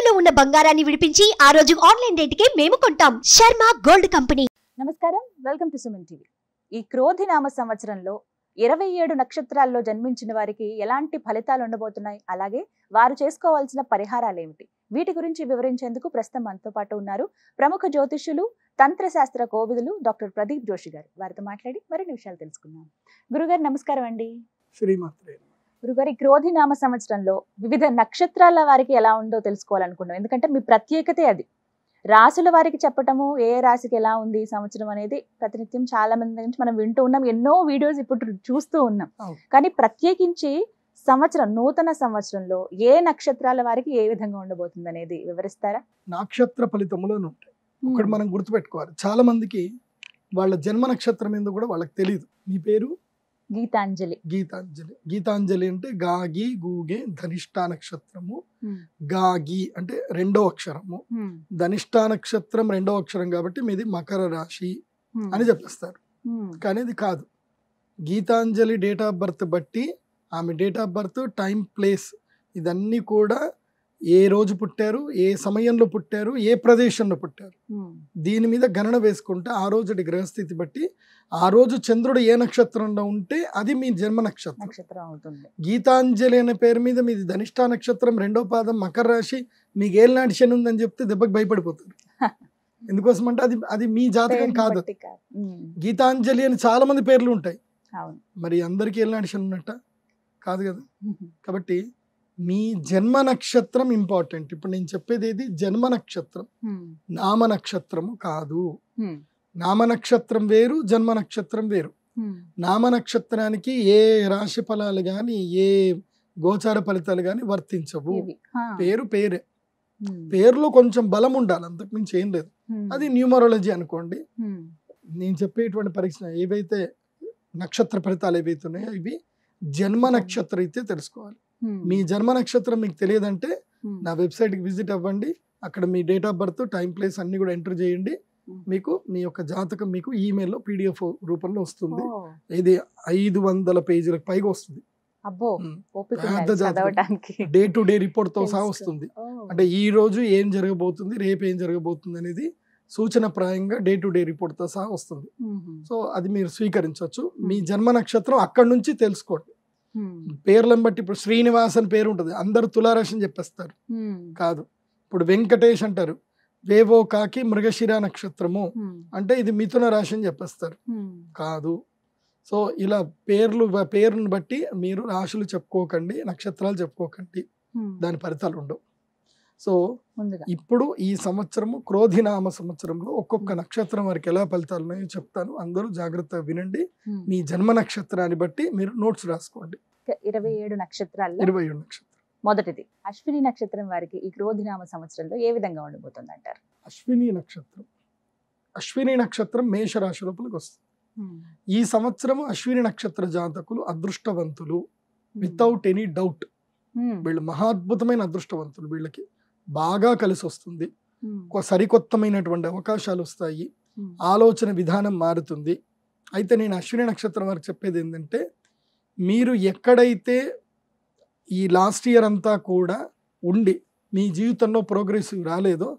తాకట్టులో ఉన్న బంగారాన్ని విడిపించి ఆ రోజు ఆన్లైన్ రేటుకే మేము కొంటాం. Sharma gold company. నమస్కారం, వెల్కమ్ టు సుమన్ టీవీ. ఈ క్రోధినామ సంవత్సరంలో 27 నక్షత్రాల్లో జన్మించిన వారికి ఎలాంటి ఫలితాలు ఉండబోతున్నాయి, అలాగే వారు చేసుకోవాల్సిన పరిహారాలు ఏమిటి, వీటి గురించి వివరించేందుకు ప్రస్తుతం మనతో పాటు ఉన్నారు ప్రముఖ జ్యోతిష్యులు, తంత్రశాస్త్ర కోవిదులు డాక్టర్ ప్రదీప్ జోషి గారు. వారితో మాట్లాడి మరిన్ని విషయాలు తెలుసుకుందాం. గురుగారు నమస్కారం అండి. శ్రీమాత్రే. గురుగారు, ఈ క్రోధినామ సంవత్సరంలో వివిధ నక్షత్రాల వారికి ఎలా ఉందో తెలుసుకోవాలనుకున్నాం. ఎందుకంటే మీ ప్రత్యేకతే అది. రాసుల వారికి చెప్పటము ఏ రాశికి ఎలా ఉంది ఈ సంవత్సరం అనేది ప్రతినిత్యం చాలా మంది నుంచి మనం వింటూ ఉన్నాం, ఎన్నో వీడియోస్ ఇప్పుడు చూస్తూ ఉన్నాం. కానీ ప్రత్యేకించి సంవత్సరం, నూతన సంవత్సరంలో ఏ నక్షత్రాల వారికి ఏ విధంగా ఉండబోతుంది అనేది వివరిస్తారా? నక్షత్ర ఫలితములోనే ఉంటాయి. ఒకటి మనం గుర్తుపెట్టుకోవాలి, చాలా మందికి వాళ్ళ జన్మ నక్షత్రం ఏందో కూడా వాళ్ళకి తెలియదు. మీ పేరు? గీతాంజలి. గీతాంజలి. గీతాంజలి అంటే గాగి గూగే ధనిష్టా నక్షత్రము. గాగి అంటే రెండో అక్షరము, ధనిష్టా నక్షత్రం రెండో అక్షరం కాబట్టి మీది మకర రాశి అని చెప్పేస్తారు. కానీ ఇది కాదు. గీతాంజలి డేట్ ఆఫ్ బర్త్ బట్టి ఆమె date of birth, time, place ఇదన్నీ కూడా ఏ రోజు పుట్టారు, ఏ సమయంలో పుట్టారు, ఏ ప్రదేశంలో పుట్టారు, దీని మీద గణన వేసుకుంటే ఆ రోజు గ్రహస్థితి బట్టి ఆ రోజు చంద్రుడు ఏ నక్షత్రంలో ఉంటే అది మీ జన్మ నక్షత్రం అవుతుంది. గీతాంజలి అనే పేరు మీద మీది ధనిష్టా నక్షత్రం రెండో పాదం మకర రాశి, మీకు ఏలినాటి శని ఉందని చెప్తే దెబ్బకి భయపడిపోతారు. ఎందుకోసం అంటే అది అది మీ జాతకం కాదు. గీతాంజలి అని చాలా మంది పేర్లు ఉంటాయి, మరి అందరికీ ఏలినాటి శని ఉన్నట్ట కాదు కదా. కాబట్టి మీ జన్మ నక్షత్రం ఇంపార్టెంట్. ఇప్పుడు నేను చెప్పేది ఏది జన్మ నక్షత్రం, నామ నక్షత్రము కాదు. నామ నక్షత్రం వేరు, జన్మ నక్షత్రం వేరు. నామ నక్షత్రానికి ఏ రాశి ఫలాలు గాని ఏ గోచార ఫలితాలు గాని వర్తించవు. పేరు పేరే, పేరులో కొంచెం బలం ఉండాలి, అంతకు మించి ఏం లేదు. అది న్యూమరాలజీ అనుకోండి. నేను చెప్పేటువంటి పరీక్ష ఏవైతే నక్షత్ర ఫలితాలు ఏవైతే ఉన్నాయో ఇవి జన్మ నక్షత్రం అయితే తెలుసుకోవాలి. మీ జన్మ నక్షత్రం మీకు తెలియదంటే నా వెబ్సైట్కి విజిట్ అవ్వండి. అక్కడ మీ date of birth, time, place అన్ని కూడా ఎంటర్ చేయండి. మీకు మీ యొక్క జాతకం మీకు ఈమెయిల్లో PDF రూపంలో వస్తుంది. ఇది 500 పేజీలకు పైగా వస్తుంది. డే టు డే రిపోర్ట్ తో సహా వస్తుంది. అంటే ఈ రోజు ఏం జరగబోతుంది, రేపు ఏం జరగబోతుంది అనేది సూచన ప్రాయంగా డే టు డే రిపోర్ట్ తో సహా వస్తుంది. సో అది మీరు స్వీకరించవచ్చు. మీ జన్మ నక్షత్రం అక్కడి నుంచి తెలుసుకోండి. పేర్లను బట్టి ఇప్పుడు శ్రీనివాస్ అని పేరు ఉంటుంది, అందరు తులారాశి అని చెప్పేస్తారు. కాదు. ఇప్పుడు వెంకటేష్ అంటారు, వేవో కాకి మృగశిర నక్షత్రము అంటే ఇది మిథున రాశి అని చెప్పేస్తారు. కాదు. సో ఇలా పేరును బట్టి మీరు రాశులు చెప్పుకోకండి, నక్షత్రాలు చెప్పుకోకండి, దాని ఫలితాలు ఉండవు. సో ఇప్పుడు ఈ సంవత్సరము క్రోధినామ సంవత్సరంలో ఒక్కొక్క నక్షత్రం వారికి ఎలా ఫలితాలు ఉన్నాయో చెప్తాను. అందరూ జాగ్రత్తగా వినండి. మీ జన్మ నక్షత్రాన్ని బట్టి మీరు నోట్స్ రాసుకోండి. 27 నక్షత్రాలు. 27 నక్షత్రం. మొదటిది అశ్విని నక్షత్రం వారికి ఈ క్రోధినామ సంవత్సరంలో ఏ విధంగా ఉండబోతుంది అంటారు? అశ్విని నక్షత్రం. అశ్విని నక్షత్రం మేషరాశి లోపలికి వస్తుంది. ఈ సంవత్సరం అశ్విని నక్షత్ర జాతకులు అదృష్టవంతులు, వితౌట్ ఎనీ డౌట్. వీళ్ళు మహాద్భుతమైన అదృష్టవంతులు. వీళ్ళకి బాగా కలిసి వస్తుంది. సరికొత్తమైనటువంటి అవకాశాలు వస్తాయి. ఆలోచన విధానం మారుతుంది. అయితే నేను అశ్విని నక్షత్రం వారికి చెప్పేది ఏంటంటే, మీరు ఎక్కడైతే ఈ లాస్ట్ ఇయర్ అంతా కూడా ఉండి మీ జీవితంలో ప్రోగ్రెసివ్ రాలేదో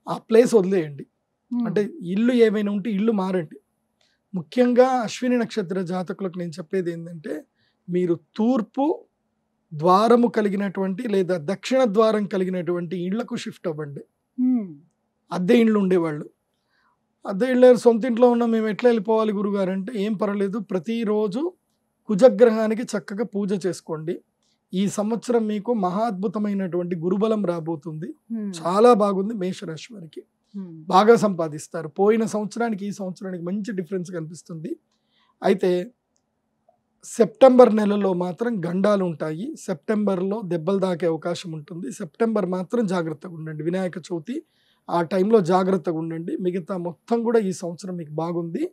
ఆ ప్లేస్ వదిలేయండి. అంటే ఇల్లు ఏమైనా ఉంటే ఇల్లు మారండి. ముఖ్యంగా అశ్విని నక్షత్ర జాతకులకు నేను చెప్పేది ఏంటంటే, మీరు తూర్పు ద్వారము కలిగినటువంటి లేదా దక్షిణ ద్వారం కలిగినటువంటి ఇళ్లకు షిఫ్ట్ అవ్వండి. అద్దె ఇండ్లు ఉండేవాళ్ళు, అద్దె ఇళ్ళ సొంత ఇంట్లో ఉన్న మేము ఎట్లా వెళ్ళిపోవాలి గురుగారు అంటే, ఏం పర్వాలేదు, ప్రతిరోజు కుజగ్రహానికి చక్కగా పూజ చేసుకోండి. ఈ సంవత్సరం మీకు మహాద్భుతమైనటువంటి గురుబలం రాబోతుంది. చాలా బాగుంది. మేషరాశి వారికి బాగా సంపాదిస్తారు. పోయిన సంవత్సరానికి ఈ సంవత్సరానికి మంచి డిఫరెన్స్ కనిపిస్తుంది. అయితే సెప్టెంబర్ నెలలో మాత్రం గండాలు ఉంటాయి. సెప్టెంబర్లో దెబ్బలు దాకే అవకాశం ఉంటుంది. సెప్టెంబర్ మాత్రం జాగ్రత్తగా ఉండండి. వినాయక చవితి ఆ టైంలో జాగ్రత్తగా ఉండండి. మిగతా మొత్తం కూడా ఈ సంవత్సరం మీకు బాగుంది.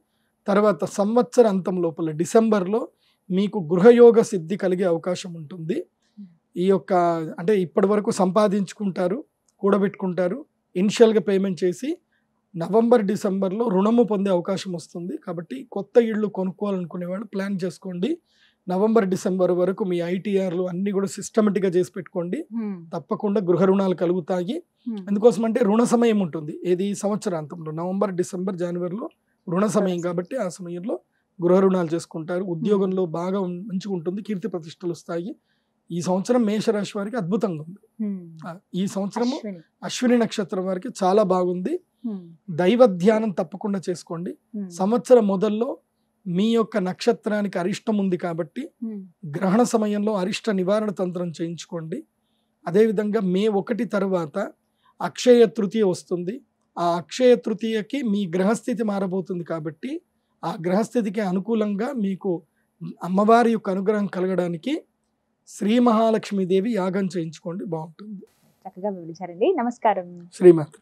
తర్వాత సంవత్సర అంతం లోపల డిసెంబర్లో మీకు గృహయోగ సిద్ధి కలిగే అవకాశం ఉంటుంది. ఈ యొక్క అంటే ఇప్పటి వరకు సంపాదించుకుంటారు, కూడబెట్టుకుంటారు, ఇనిషియల్గా పేమెంట్ చేసి నవంబర్ డిసెంబర్లో రుణము పొందే అవకాశం వస్తుంది. కాబట్టి కొత్త ఇళ్ళు కొనుక్కోవాలనుకునే వాళ్ళు ప్లాన్ చేసుకోండి. నవంబర్ డిసెంబర్ వరకు మీ ఐటీఆర్లు అన్ని కూడా సిస్టమేటిక్గా చేసి పెట్టుకోండి. తప్పకుండా గృహ రుణాలు కలుగుతాయి. ఎందుకోసం అంటే రుణ సమయం ఉంటుంది, ఏది సంవత్సరాంతంలో నవంబర్ డిసెంబర్ జనవరిలో రుణ సమయం కాబట్టి ఆ సమయంలో గృహ రుణాలు చేసుకుంటారు. ఉద్యోగంలో బాగా మంచిగా ఉంటుంది, కీర్తి ప్రతిష్టలు వస్తాయి. ఈ సంవత్సరం మేషరాశి వారికి అద్భుతంగా ఉంది. ఈ సంవత్సరము అశ్విని నక్షత్రం వారికి చాలా బాగుంది. దైవ ధ్యానం తప్పకుండా చేసుకోండి. సంవత్సరం మొదల్లో మీ యొక్క నక్షత్రానికి అరిష్టం ఉంది కాబట్టి గ్రహణ సమయంలో అరిష్ట నివారణ తంత్రం చేయించుకోండి. అదేవిధంగా మే 1 తర్వాత అక్షయ తృతీయ వస్తుంది. ఆ అక్షయ తృతీయకి మీ గ్రహస్థితి మారబోతుంది కాబట్టి ఆ గ్రహస్థితికి అనుకూలంగా మీకు అమ్మవారి యొక్క అనుగ్రహం కలగడానికి శ్రీ మహాలక్ష్మీదేవి యాగం చేయించుకోండి, బాగుంటుంది. చక్కగా వివరించారండి. నమస్కారం. శ్రీమాత.